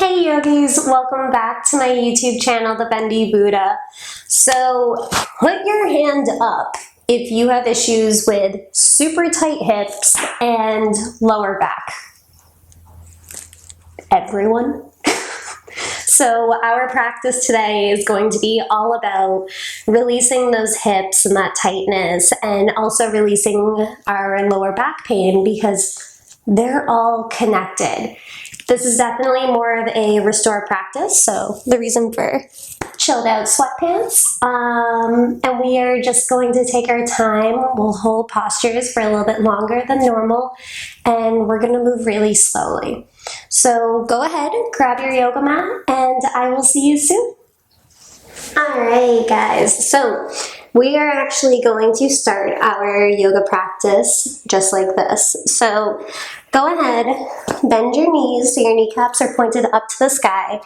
Hey yogis, welcome back to my YouTube channel, The Bendy Buddha. So put your hand up if you have issues with super tight hips and lower back. Everyone? So our practice today is going to be all about releasing those hips and that tightness, and also releasing our lower back pain because they're all connected. This is definitely more of a restore practice, so the reason for chilled out sweatpants. And we are just going to take our time. We'll hold postures for a little bit longer than normal, and we're going to move really slowly. So go ahead, grab your yoga mat, and I will see you soon. Alright guys, so we are actually going to start our yoga practice just like this. So go ahead, bend your knees so your kneecaps are pointed up to the sky.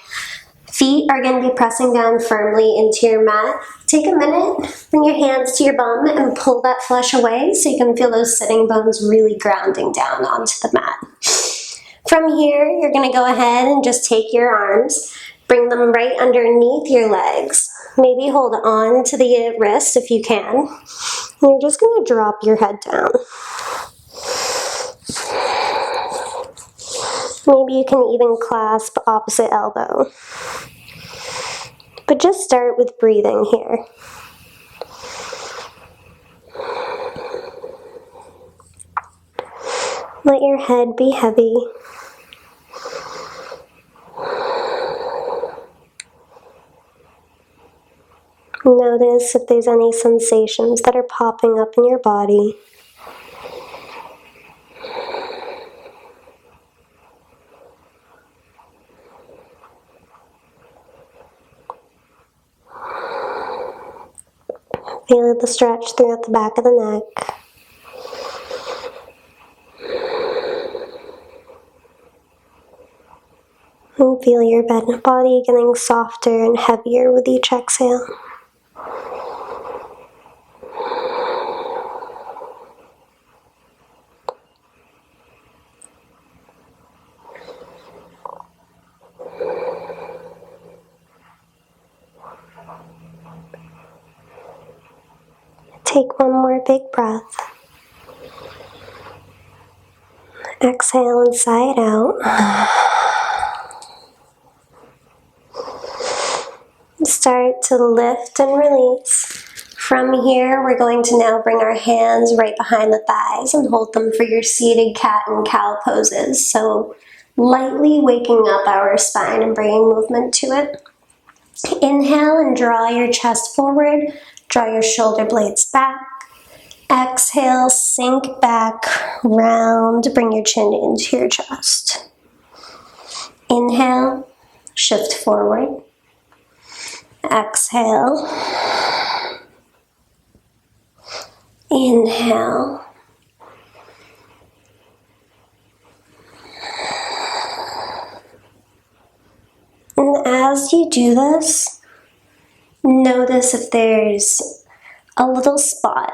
Feet are going to be pressing down firmly into your mat. Take a minute, bring your hands to your bum and pull that flesh away so you can feel those sitting bones really grounding down onto the mat. From here, you're going to go ahead and just take your arms, bring them right underneath your legs. Maybe hold on to the wrist if you can. And you're just going to drop your head down. Maybe you can even clasp opposite elbow. But just start with breathing here. Let your head be heavy. Notice if there's any sensations that are popping up in your body. Feel the stretch throughout the back of the neck. And feel your body getting softer and heavier with each exhale. Take one more big breath. Exhale and sigh it out. Start to lift and release. From here, we're going to now bring our hands right behind the thighs and hold them for your seated cat and cow poses. So lightly waking up our spine and bringing movement to it. Inhale and draw your chest forward. Draw your shoulder blades back. Exhale, sink back, round, bring your chin into your chest. Inhale, shift forward. Exhale. Inhale. And as you do this, notice if there's a little spot.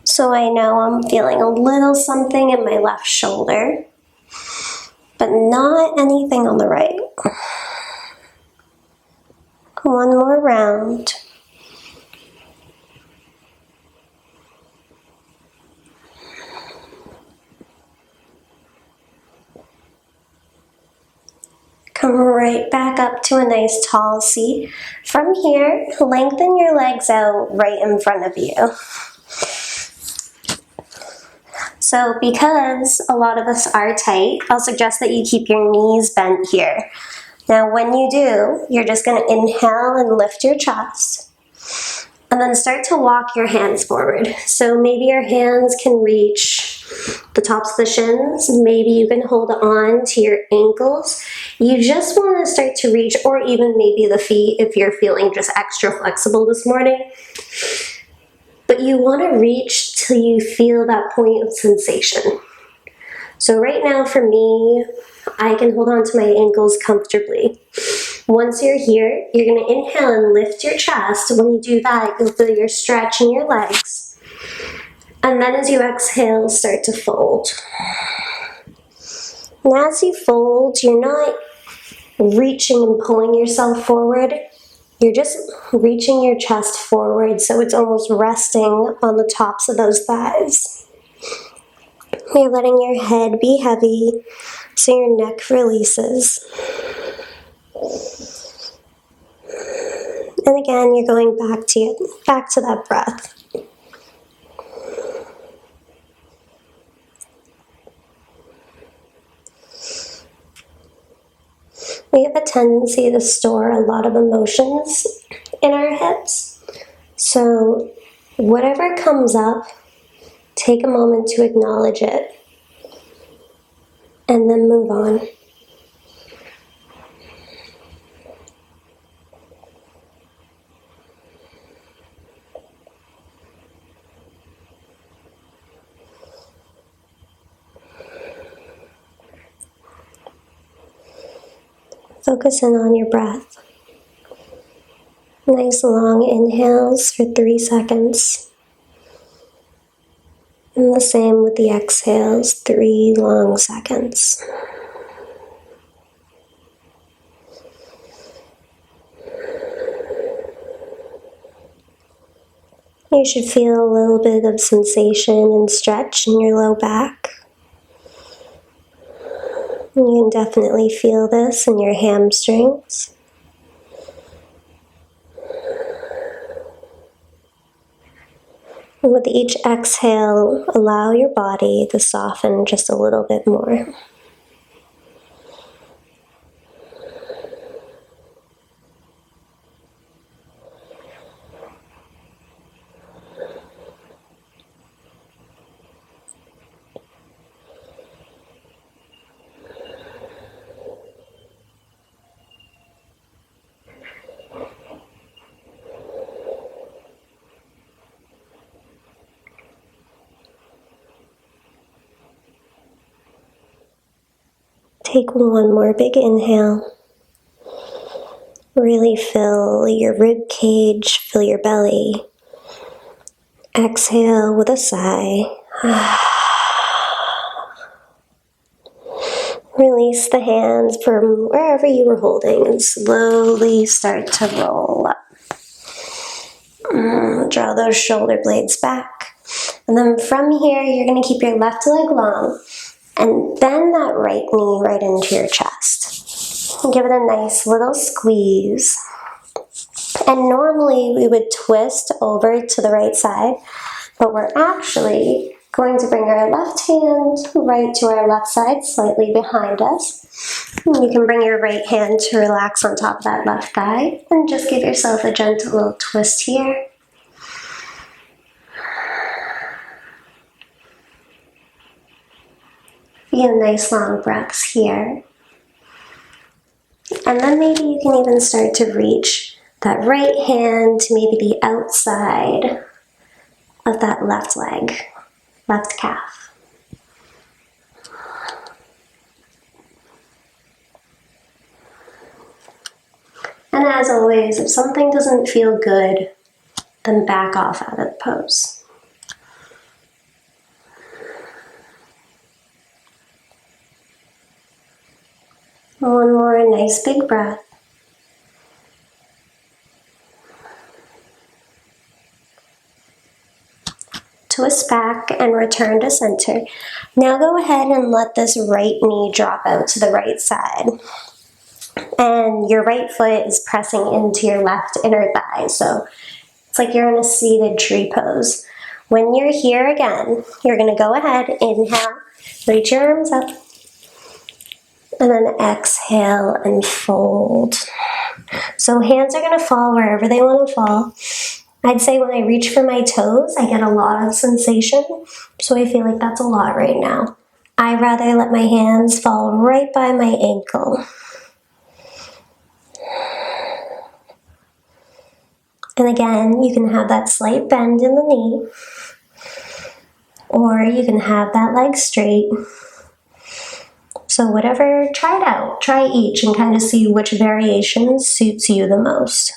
So I know I'm feeling a little something in my left shoulder, but not anything on the right. One more round. Come right back up to a nice tall seat. From here, lengthen your legs out right in front of you. So because a lot of us are tight, I'll suggest that you keep your knees bent here. Now when you do, you're just going to inhale and lift your chest. And then start to walk your hands forward. So maybe your hands can reach the tops of the shins. Maybe you can hold on to your ankles. You just want to start to reach, or even maybe the feet if you're feeling just extra flexible this morning. But you want to reach till you feel that point of sensation. So right now for me, I can hold on to my ankles comfortably. Once you're here, you're going to inhale and lift your chest. When you do that, you'll feel your stretch in your legs. And then as you exhale, start to fold. And as you fold, you're not reaching and pulling yourself forward. You're just reaching your chest forward, so it's almost resting on the tops of those thighs. You're letting your head be heavy, so your neck releases. And again, you're going back to that breath. We have a tendency to store a lot of emotions in our heads. So whatever comes up, take a moment to acknowledge it and then move on. Focus in on your breath. Nice long inhales for 3 seconds. And the same with the exhales, 3 long seconds. You should feel a little bit of sensation and stretch in your low back. And you can definitely feel this in your hamstrings. And with each exhale, allow your body to soften just a little bit more. Take one more big inhale. Really fill your rib cage, fill your belly. Exhale with a sigh. Release the hands from wherever you were holding and slowly start to roll up. Draw those shoulder blades back. And then from here, you're going to keep your left leg long and bend that right knee right into your chest. Give it a nice little squeeze. And normally we would twist over to the right side, but we're actually going to bring our left hand right to our left side, slightly behind us. And you can bring your right hand to relax on top of that left thigh and just give yourself a gentle little twist here. Feel nice long breaths here. And then maybe you can even start to reach that right hand to maybe the outside of that left leg, left calf. And as always, if something doesn't feel good, then back off out of the pose. One more nice big breath. Twist back and return to center. Now go ahead and let this right knee drop out to the right side. And your right foot is pressing into your left inner thigh. So it's like you're in a seated tree pose. When you're here again, you're going to go ahead, inhale, reach your arms up. And then exhale and fold. So hands are going to fall wherever they want to fall. I'd say when I reach for my toes, I get a lot of sensation. So I feel like that's a lot right now. I'd rather let my hands fall right by my ankle. And again, you can have that slight bend in the knee. Or you can have that leg straight. So whatever, try it out. Try each and kind of see which variation suits you the most.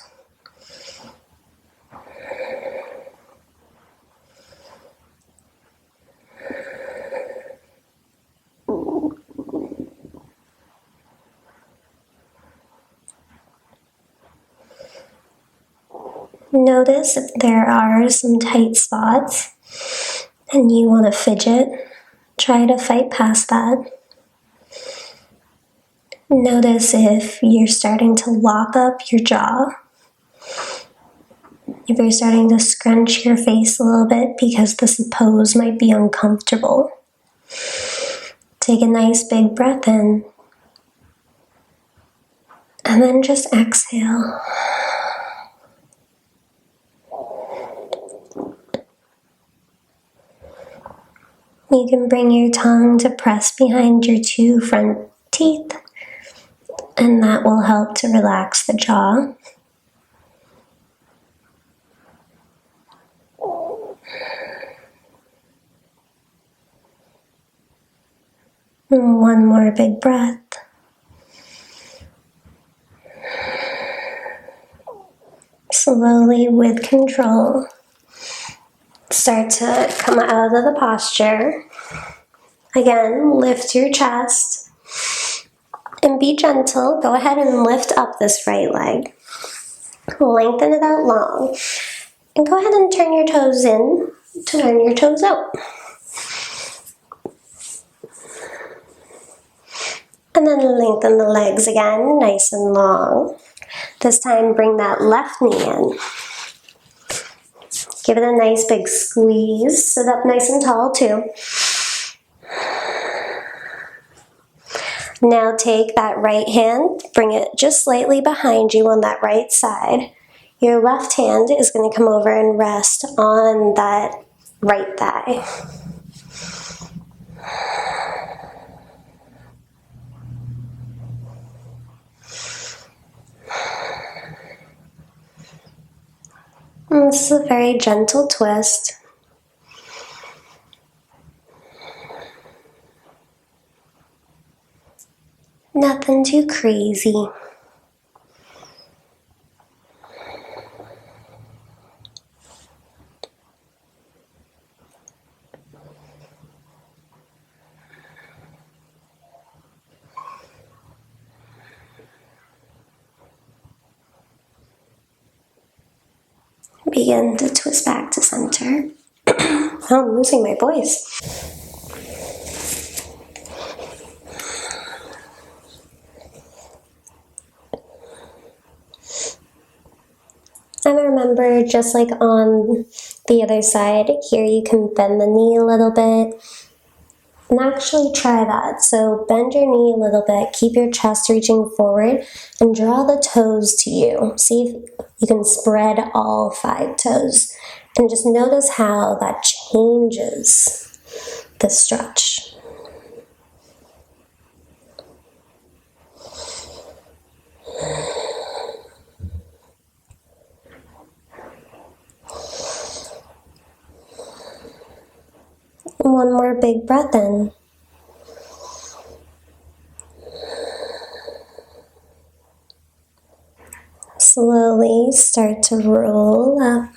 Notice if there are some tight spots and you want to fidget, try to fight past that. Notice if you're starting to lock up your jaw, if you're starting to scrunch your face a little bit because this pose might be uncomfortable. Take a nice big breath in, and then just exhale. You can bring your tongue to press behind your 2 front teeth, and that will help to relax the jaw. And one more big breath. Slowly, with control, start to come out of the posture. Again, lift your chest and be gentle. Go ahead and lift up this right leg. Lengthen it out long. And go ahead and turn your toes in, turn your toes out. And then lengthen the legs again, nice and long. This time, bring that left knee in. Give it a nice big squeeze. Sit up nice and tall too. Now take that right hand, bring it just slightly behind you on that right side. Your left hand is going to come over and rest on that right thigh. And this is a very gentle twist. Nothing too crazy. Begin to twist back to center. Oh, I'm losing my voice. And remember, just like on the other side, here you can bend the knee a little bit. And actually try that. So bend your knee a little bit, keep your chest reaching forward, and draw the toes to you. See if you can spread all 5 toes. And just notice how that changes the stretch. One more big breath in. Slowly start to roll up.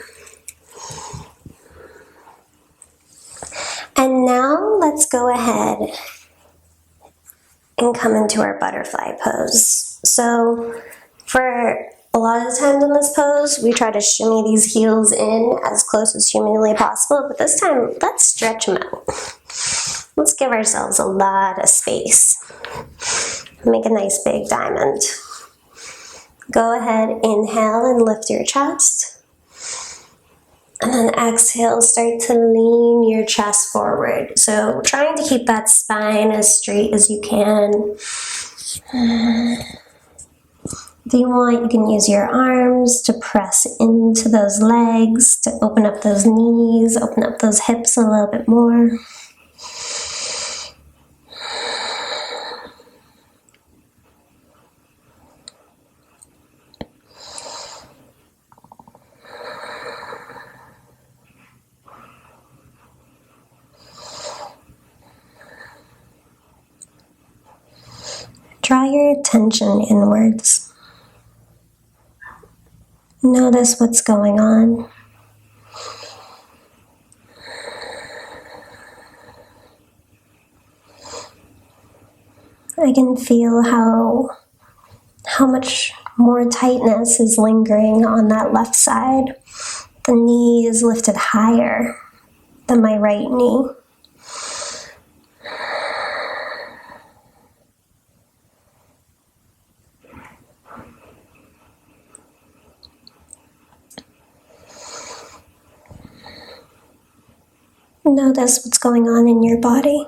And now let's go ahead and come into our butterfly pose. So for a lot of the times in this pose, we try to shimmy these heels in as close as humanly possible, but this time, let's stretch them out. Let's give ourselves a lot of space. Make a nice big diamond. Go ahead, inhale and lift your chest. And then exhale, start to lean your chest forward. So trying to keep that spine as straight as you can. If you want, you can use your arms to press into those legs, to open up those knees, open up those hips a little bit more. Draw your attention inwards. Notice what's going on. I can feel how much more tightness is lingering on that left side. The knee is lifted higher than my right knee. Notice what's going on in your body.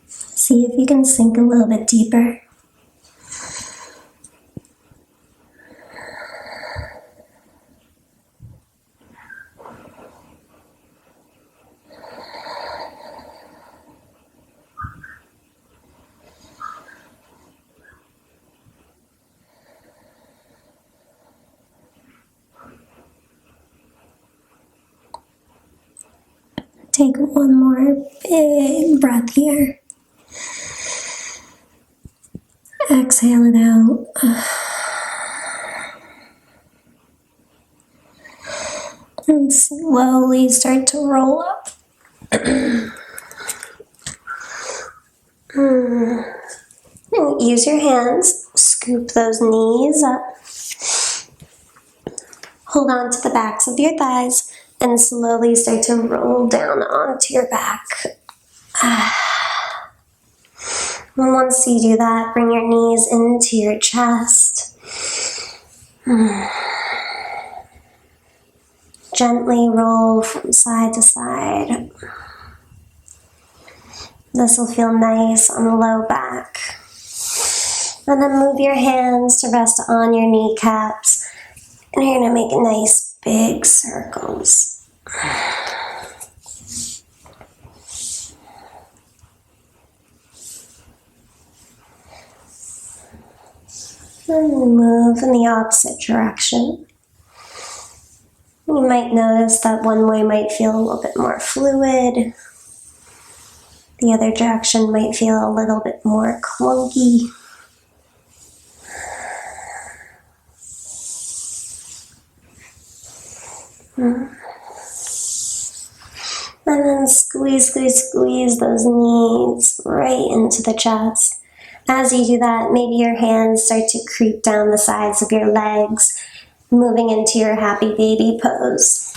See if you can sink a little bit deeper. Take one more big breath here. Exhale it out. And slowly start to roll up. Use your hands, scoop those knees up. Hold on to the backs of your thighs and slowly start to roll down onto your back. And once you do that, bring your knees into your chest. Gently roll from side to side. This will feel nice on the low back. And then move your hands to rest on your kneecaps. And you're going to make nice big circles. And move in the opposite direction. You might notice that one way might feel a little bit more fluid. The other direction might feel a little bit more clunky. And then squeeze, squeeze, squeeze those knees right into the chest. As you do that, maybe your hands start to creep down the sides of your legs, moving into your happy baby pose.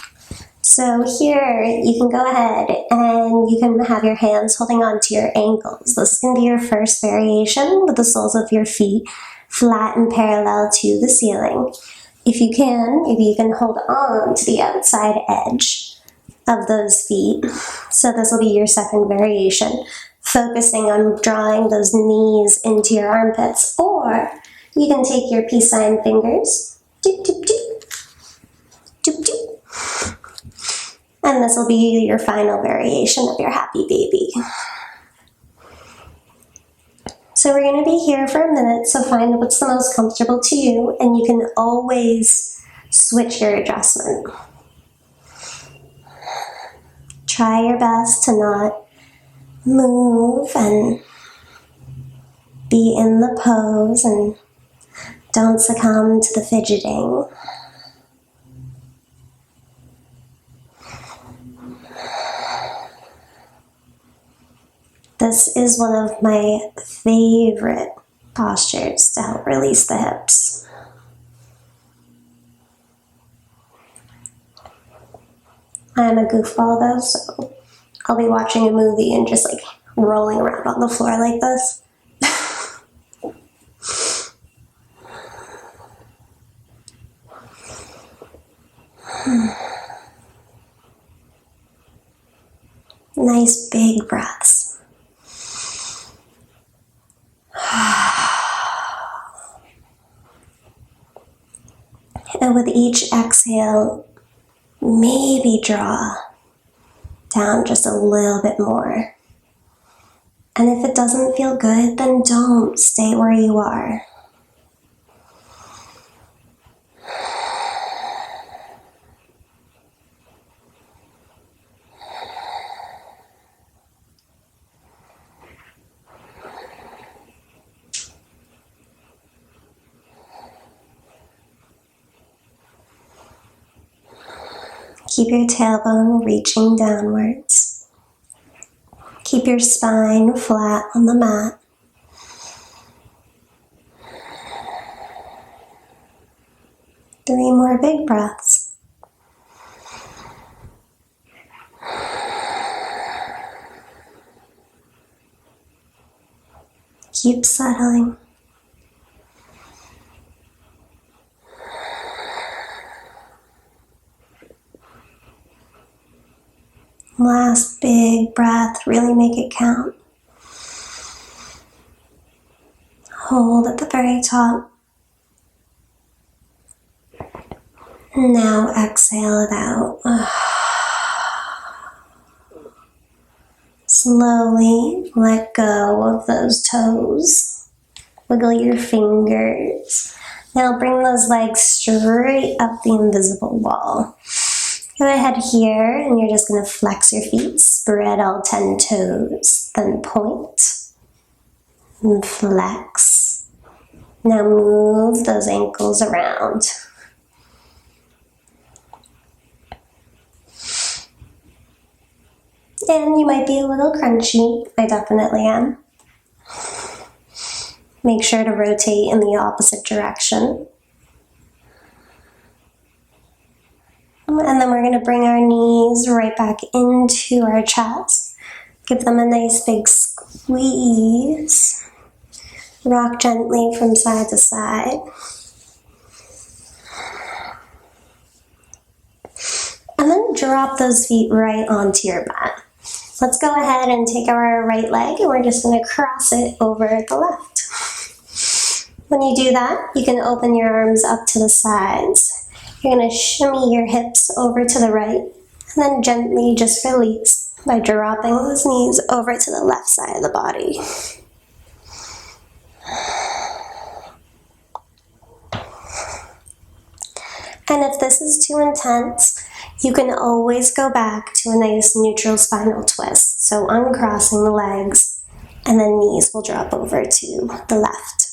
So here, you can go ahead and you can have your hands holding onto your ankles. This is going to be your first variation with the soles of your feet flat and parallel to the ceiling. If you can, maybe you can hold on to the outside edge of those feet. So this will be your second variation, focusing on drawing those knees into your armpits. Or you can take your peace sign fingers, doop, doop, doop, doop, doop. And this will be your final variation of your happy baby. So we're going to be here for a minute, so find what's the most comfortable to you, and you can always switch your adjustment. Try your best to not move and be in the pose, and don't succumb to the fidgeting. This is one of my favorite postures to help release the hips. I'm a goofball though, so I'll be watching a movie and just like rolling around on the floor like this. Nice big breaths. And with each exhale, maybe draw down just a little bit more. And if it doesn't feel good, then don't stay where you are. Keep your tailbone reaching downwards. Keep Keep your spine flat on the mat. Three more big breaths. Keep settling. Last big breath, really make it count. Hold at the very top. Now exhale it out. Slowly let go of those toes. Wiggle your fingers. Now bring those legs straight up the invisible wall. Go ahead here, and you're just going to flex your feet, spread all 10 toes, then point, and flex. Now move those ankles around. And you might be a little crunchy. I definitely am. Make sure to rotate in the opposite direction. And then we're going to bring our knees right back into our chest. Give them a nice big squeeze. Rock gently from side to side. And then drop those feet right onto your mat. Let's go ahead and take our right leg, and we're just going to cross it over the left. When you do that, you can open your arms up to the sides. You're going to shimmy your hips over to the right, and then gently just release by dropping those knees over to the left side of the body. And if this is too intense, you can always go back to a nice neutral spinal twist. So uncrossing the legs, and then knees will drop over to the left.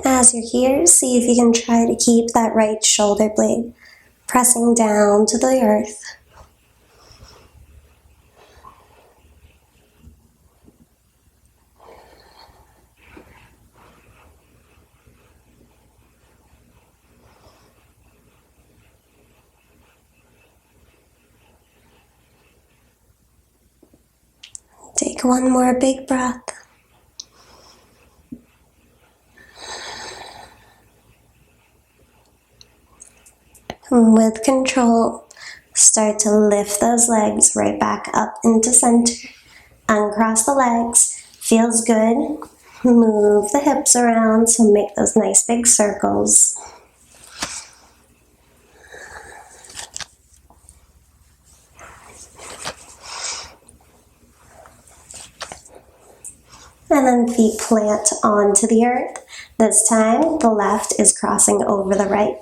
As you're here, see if you can try to keep that right shoulder blade pressing down to the earth. Take one more big breath. With control, start to lift those legs right back up into center. Uncross the legs. Feels good. Move the hips around, so make those nice big circles. And then feet plant onto the earth. This time, the left is crossing over the right.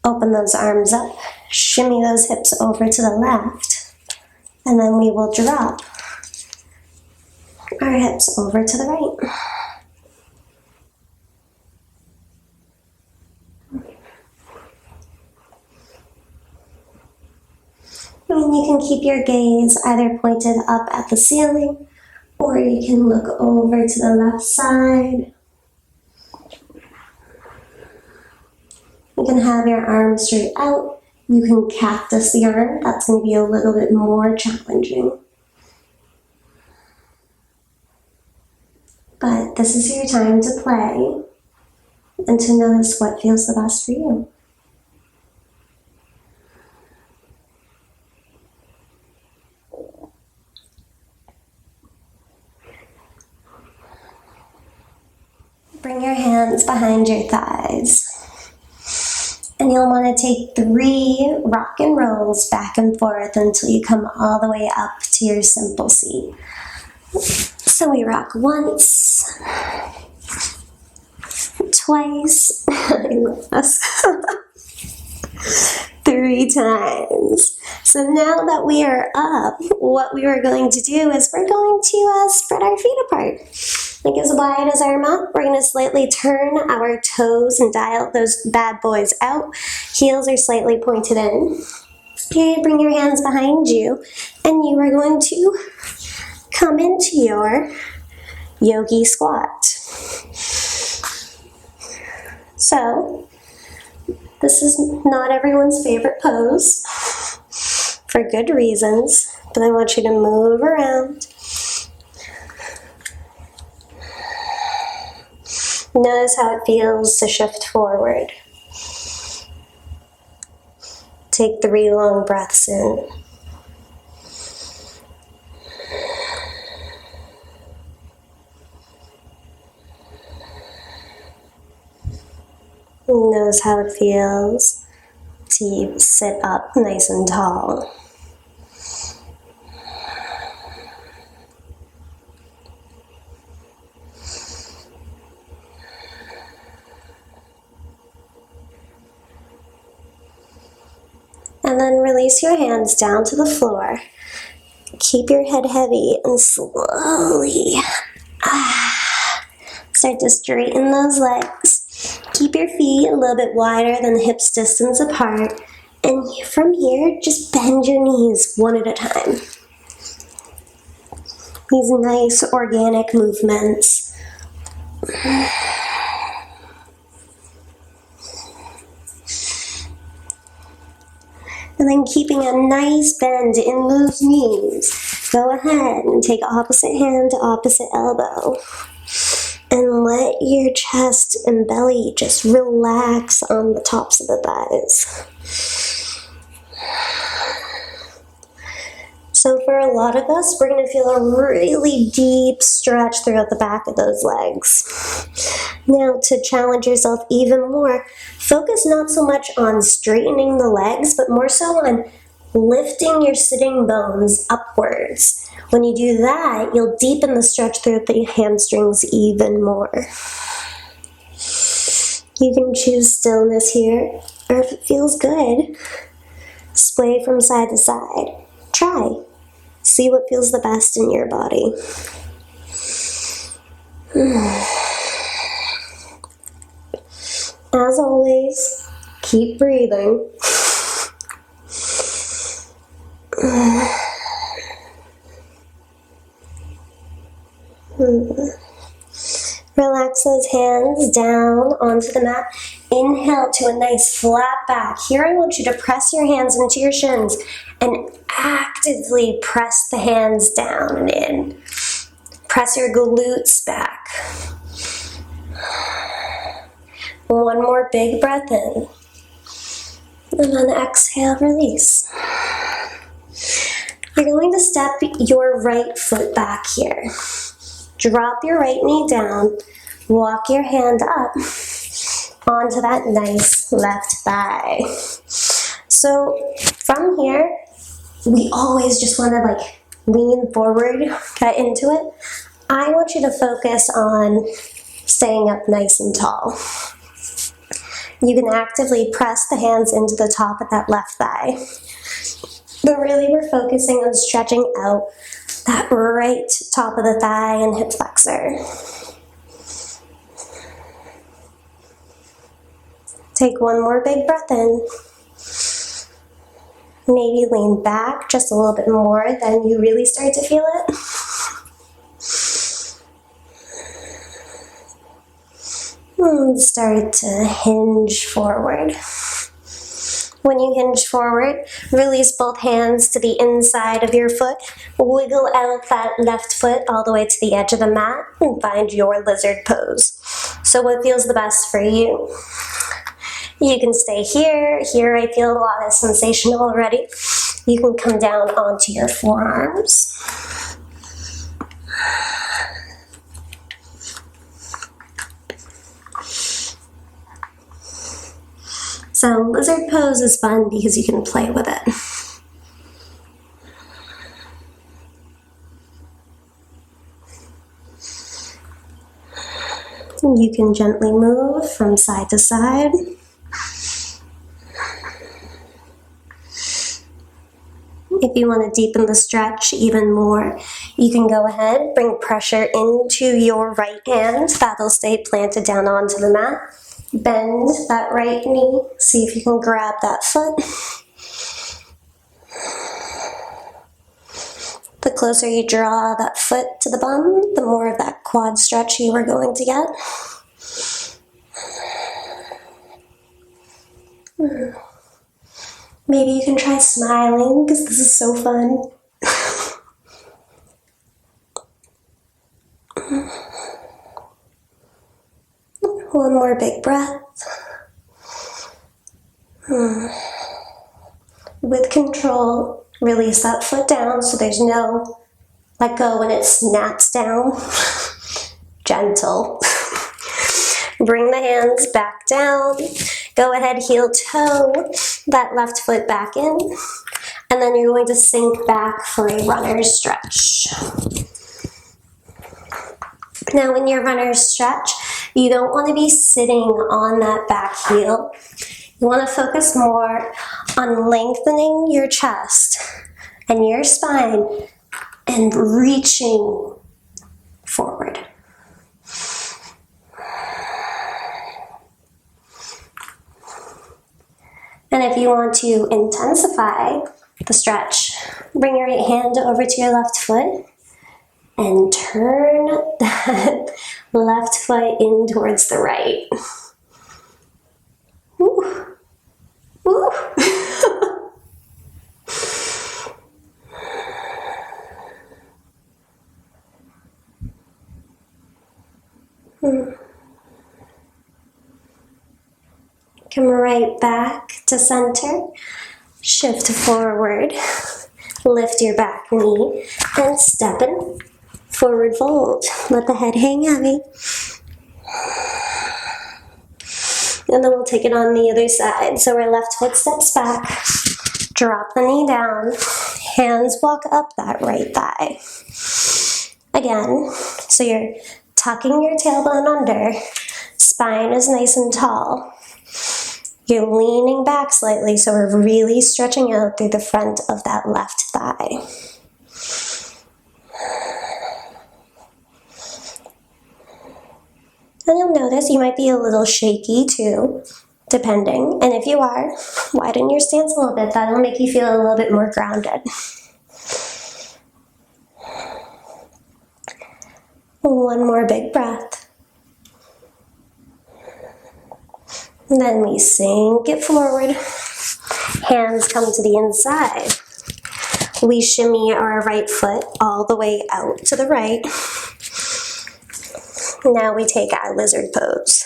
Open those arms up, shimmy those hips over to the left, and then we will drop our hips over to the right. And you can keep your gaze either pointed up at the ceiling, or you can look over to the left side. You can have your arms straight out. You can cactus the arm. That's going to be a little bit more challenging. But this is your time to play and to notice what feels the best for you. Bring your hands behind your thighs. And you'll want to take 3 rock and rolls back and forth until you come all the way up to your simple seat. So we rock once, twice, I love this, 3, 3 times. So now that we are up, what we are going to do is we're going to spread our feet apart. Like as wide as our mat. We're going to slightly turn our toes and dial those bad boys out. Heels are slightly pointed in. Okay, bring your hands behind you, and you are going to come into your Yogi Squat. So, this is not everyone's favorite pose, for good reasons, but I want you to move around. Notice how it feels to shift forward. Take 3 long breaths in. Notice how it feels to sit up nice and tall. And then release your hands down to the floor. Keep your head heavy and slowly start to straighten those legs. Keep your feet a little bit wider than the hips distance apart. And from here, just bend your knees one at a time. These nice organic movements. And then keeping a nice bend in those knees, go ahead and take opposite hand to opposite elbow. And let your chest and belly just relax on the tops of the thighs. So for a lot of us, we're going to feel a really deep stretch throughout the back of those legs. Now, to challenge yourself even more, focus not so much on straightening the legs, but more so on lifting your sitting bones upwards. When you do that, you'll deepen the stretch throughout the hamstrings even more. You can choose stillness here, or if it feels good, sway from side to side. Try. See what feels the best in your body. As always, keep breathing. Relax those hands down onto the mat. Inhale to a nice flat back. Here I want you to press your hands into your shins and actively press the hands down and in. Press your glutes back. One more big breath in. And then exhale, release. You're going to step your right foot back here. Drop your right knee down. Walk your hand up onto that nice left thigh. So from here, we always just want to lean forward, get into it. I want you to focus on staying up nice and tall. You can actively press the hands into the top of that left thigh. But really we're focusing on stretching out that right top of the thigh and hip flexor. Take one more big breath in. Maybe lean back just a little bit more, then you really start to feel it. And start to hinge forward. When you hinge forward, release both hands to the inside of your foot. Wiggle out that left foot all the way to the edge of the mat and find your lizard pose. So what feels the best for you? You can stay here. Here I feel a lot of sensation already. You can come down onto your forearms. So lizard pose is fun because you can play with it. You can gently move from side to side. If you want to deepen the stretch even more, you can go ahead, bring pressure into your right hand. That'll stay planted down onto the mat. Bend that right knee. See if you can grab that foot. The closer you draw that foot to the bum, the more of that quad stretch you are going to get. Maybe you can try smiling, because this is so fun. One more big breath. With control, release that foot down so there's no let go when it snaps down. Gentle. Bring the hands back down. Go ahead, heel toe that left foot back in. And then you're going to sink back for a runner's stretch. Now in your runner's stretch, you don't want to be sitting on that back heel. You want to focus more on lengthening your chest and your spine and reaching forward. And if you want to intensify the stretch, bring your right hand over to your left foot and turn that left foot in towards the right. Woo. Woo. Come right back to center. Shift forward. Lift your back knee and step in. Forward fold. Let the head hang heavy. And then we'll take it on the other side. So our left foot steps back. Drop the knee down. Hands walk up that right thigh. Again, so you're tucking your tailbone under. Spine is nice and tall. You're leaning back slightly, so we're really stretching out through the front of that left thigh. And you'll notice you might be a little shaky too, depending. And if you are, widen your stance a little bit. That'll make you feel a little bit more grounded. One more big breath. And then we sink it forward. Hands come to the inside. We shimmy our right foot all the way out to the right. Now we take our lizard pose.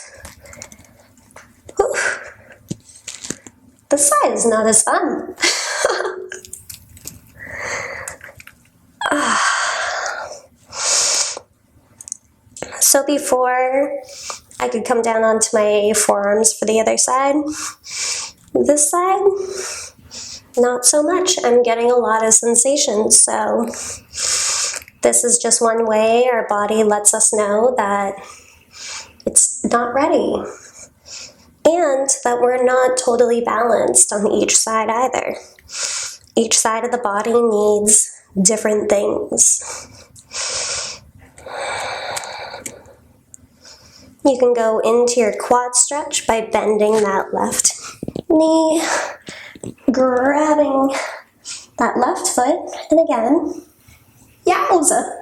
Whew. This side is not as fun. So before I could come down onto my forearms for the other side, this side, not so much. I'm getting a lot of sensations, so this is just one way our body lets us know that it's not ready and that we're not totally balanced on each side either. Each side of the body needs different things. You can go into your quad stretch by bending that left knee, grabbing that left foot, and again, yowza!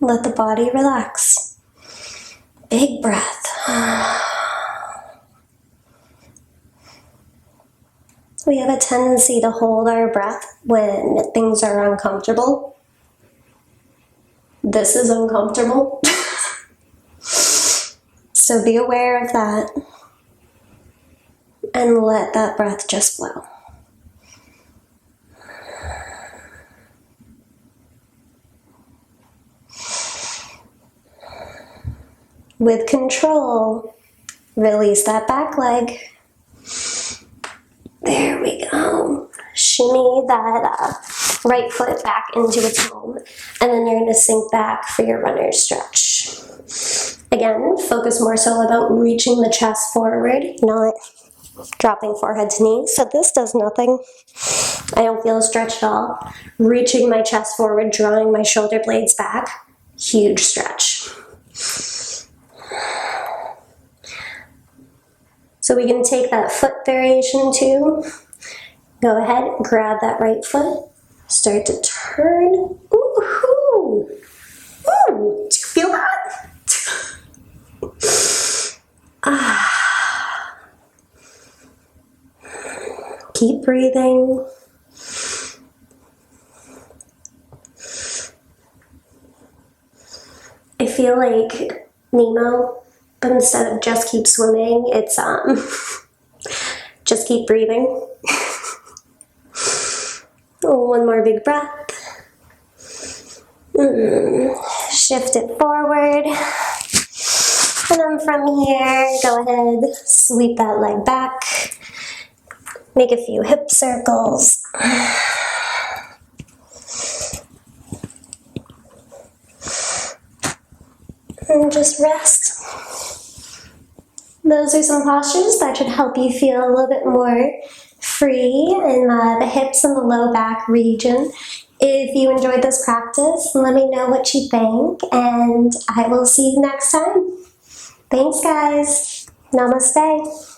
Let the body relax. Big breath. We have a tendency to hold our breath when things are uncomfortable. This is uncomfortable. So be aware of that and let that breath just flow. With control, release that back leg. There we go. Shimmy that right foot back into its home, and then you're going to sink back for your runner's stretch. Again, focus more so about reaching the chest forward, not dropping forehead to knee. So this does nothing. I don't feel stretched at all. Reaching my chest forward, drawing my shoulder blades back. Huge stretch. So we can take that foot variation too. Go ahead, grab that right foot, start to turn. Ooh-hoo! Ooh, do you feel that? Keep breathing. I feel like Nemo, but instead of just keep swimming, it's just keep breathing. One more big breath. Shift it forward. And then from here, go ahead, sweep that leg back. Make a few hip circles. And just rest. Those are some postures that should help you feel a little bit more free in the hips and the low back region. If you enjoyed this practice, let me know what you think, and I will see you next time. Thanks, guys. Namaste.